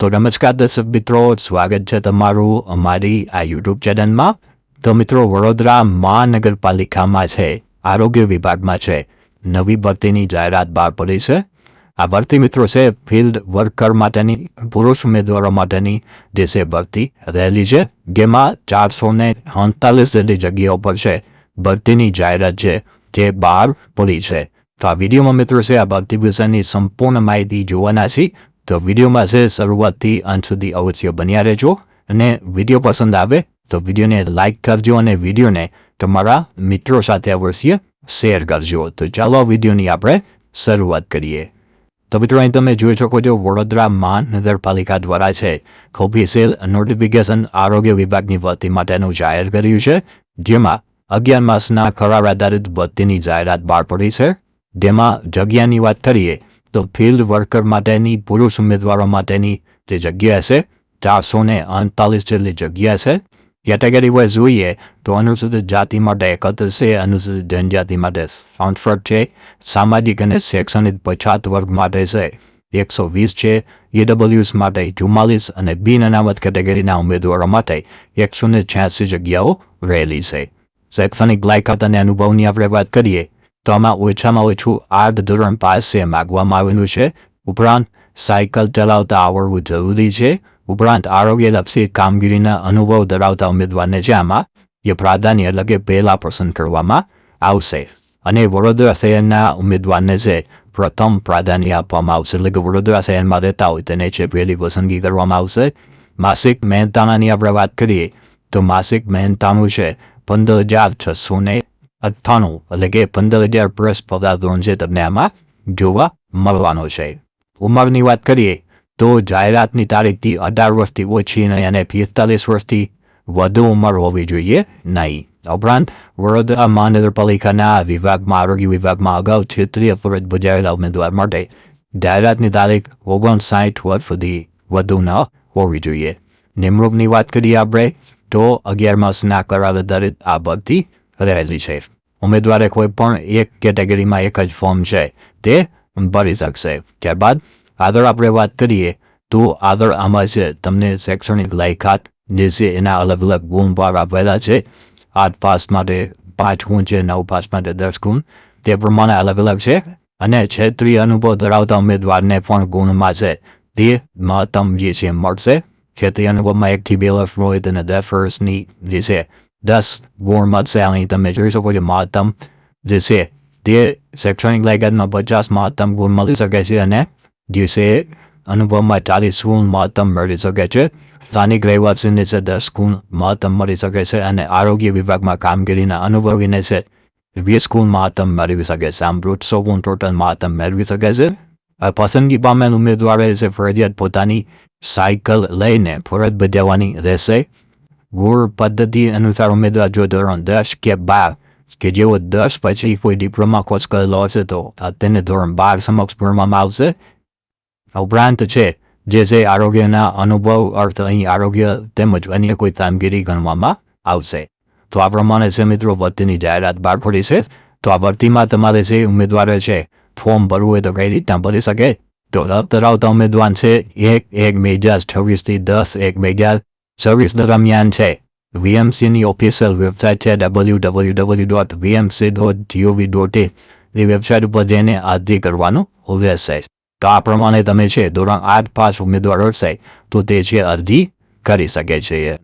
તો નમસ્કાર દર્શક મિત્રો, સ્વાગત છે તમારું અમારી આ યુટ્યુબ ચેનલમાં. તો મિત્રો, વડોદરા મહાનગરપાલિકામાં છે, આરોગ્ય વિભાગમાં છે, નવી ભરતીની જાહેરાત બહાર પડી છે. આ ભરતી મિત્રો છે ફિલ્ડ વર્કર માટેની, પુરુષ ઉમેદવારો માટેની જે છે ભરતી રહેલી છે, જેમાં 448 જેટલી જગ્યાઓ પર છે ભરતીની જાહેરાત છે જે બહાર પડી છે. તો આ વિડીયોમાં મિત્રો છે આ ભરતી વિશેની સંપૂર્ણ માહિતી જોવાના છે. તો વિડીયોમાં છે શરૂઆતથી અંત સુધી અવશ્ય બન્યા રહેજો, અને વિડીયો પસંદ આવે તો વિડીયોને લાઇક કરજો અને વિડીયોને તમારા મિત્રો સાથે અવશ્ય શેર કરજો. તો ચાલો વિડીયોની આપણે શરૂઆત કરીએ. તો મિત્રો, અહીં તમે જોઈ શકો છો વડોદરા મહાનગરપાલિકા દ્વારા છે ઓફિશિયલ નોટિફિકેશન આરોગ્ય વિભાગની ભરતી માટેનું જાહેર કર્યું છે, જેમાં 11 માસના કરાર આધારિત ભરતીની જાહેરાત બહાર પડી છે. જેમાં જગ્યાની વાત કરીએ તો ફિલ્ડ વર્કર માટેની, પુરુષ ઉમેદવારો માટેની જે જગ્યા છે 448 જેટલી જગ્યા છે. કેટેગરી વાઇઝ જોઈએ તો અનુસૂચિત જાતિ માટે 31 છે, અનુસૂચિત જનજાતિ માટે 67 છે, સામાજિક અને શૈક્ષણિક પછાત વર્ગ માટે છે 120 છે, EWS માટે 44 અને બિન અનામત કેટેગરીના ઉમેદવારો માટે 186 જગ્યાઓ રહેલી છે. શૈક્ષણિક લાયકાત અને અનુભવની આપણે વાત કરીએ તો આમાં ઓછામાં ઓછું 8 ધોરણ પાસ છે માગવામાં આવેલું છે. ઉપરાંત સાયકલ ચલાવતા આવડવું જરૂરી છે. ઉપરાંત આરોગ્યલક્ષી કામગીરીના અનુભવ ધરાવતા ઉમેદવારને છે આમાં એ પ્રાધાન્ય એટલે કે પહેલા પસંદ કરવામાં આવશે, અને વડોદરા શહેરના ઉમેદવારને છે પ્રથમ પ્રાધાન્ય આપવામાં આવશે. એટલે કે વડોદરા શહેરમાં રહેતા હોય તેને છે પહેલી પસંદગી કરવામાં આવશે. માસિક મહેનતાણાની આપણે વાત કરીએ તો માસિક મહેનતાણું છે 15,698, એટલે કે 15,000 પ્લસ પગાર ધોરણ છે તમને આમાં જોવા મળવાનો છે. ઉંમરની વાત કરીએ તો જાહેરાતની તારીખથી 18 વર્ષથી ઓછી અને 45 વર્ષથી વધુ ઉંમર હોવી જોઈએ નહીં. ઉપરાંત વડોદરા મહાનગરપાલિકાના વિભાગમાં, આરોગ્ય વિભાગમાં અગાઉ ક્ષેત્રીય ફરજ બજાવેલા ઉમેદવાર માટે જાહેરાતની તારીખ 59 વર્ષ સુધી વધુ ન હોવી જોઈએ. નિમણૂકની વાત કરીએ આપણે તો 11 માસના કરાર આધારિત આ ભરતી રહેલી છે. ઉમેદવારે કોઈ પણ એક કેટેગરીમાં એક જ ફોર્મ છે તે ભરી શકશે. ત્યારબાદ આગળ આપણે વાત કરીએ તો આગળ આમાં છે તમને શૈક્ષણિક લાયકાત જે છે એના અલગ અલગ ગુણ બહાર આપેલા છે. 8 પાસ માટે 5 ગુણ છે, 9 પાસ માટે 10 ગુણ, તે પ્રમાણે અલગ અલગ છે. અને ક્ષેત્રીય અનુભવ ધરાવતા ઉમેદવારને પણ ગુણમાં છે તે મહત્તમ જે છે મળશે. ક્ષેત્રીય અનુભવમાં 1 થી 2 વર્ષ હોય તેને 10 વર્ષની જે છે 10 ગુણ મળશે. અહીં તમે જોઈ શકો છો મહત્તમ જે છે તે શૈક્ષણિક લાયકાતમાં 50 મહત્તમ ગુણ મળી શકે છે, અને જે છે અનુભવમાં 40 ગુણ મહત્તમ મળી શકે છે. સ્થાનિક રહેવાસીને છે 10 ગુણ મહત્તમ મળી શકે છે, અને આરોગ્ય વિભાગમાં કામગીરીના અનુભવીને છે 20 ગુણ મહત્તમ મેળવી શકે છે. આમ 100 ગુણ ટોટલ મહત્તમ મેળવી શકે છે. પસંદગી પામેલ ઉમેદવારે છે ફરજિયાત પોતાની સાયકલ લઈને ફરજ બજાવવાની રહેશે. ગુણ પદ્ધતિ અનુસાર ઉમેદવાર જો ધોરણ 10 કે 12 કે જેઓ 10 પછી કોઈ ડિપ્લોમા કોર્સ કરેલો હશે તો તેને ધોરણ 12 સમક્ષ ભણવામાં આવશે. ઉપરાંત છે જે છે આરોગ્યના અનુભવ અર્થ અહીં આરોગ્ય તેમજ અન્ય કોઈ કામગીરી ગણવામાં આવશે. તો આ પ્રમાણે છે મિત્રો ભરતીની જાહેરાત બહાર પડી છે. તો આ ભરતીમાં તમારે જે ઉમેદવારો છે ફોર્મ ભરવું હોય તો કઈ રીતના ભરી શકે તો રસ ધરાવતા ઉમેદવાર છે 1/1/2026 થી 10/1/2026 દરમિયાન છે VMCની ઓફિશિયલ વેબસાઇટ છે www.vmc.gov.in એ વેબસાઇટ ઉપર જઈને અરજી કરવાનું રહેશે. તો આ પ્રમાણે તમે છે ધોરણ 8 પાસ ઉમેદવાર હશે તો તે છે અરજી કરી શકે છે.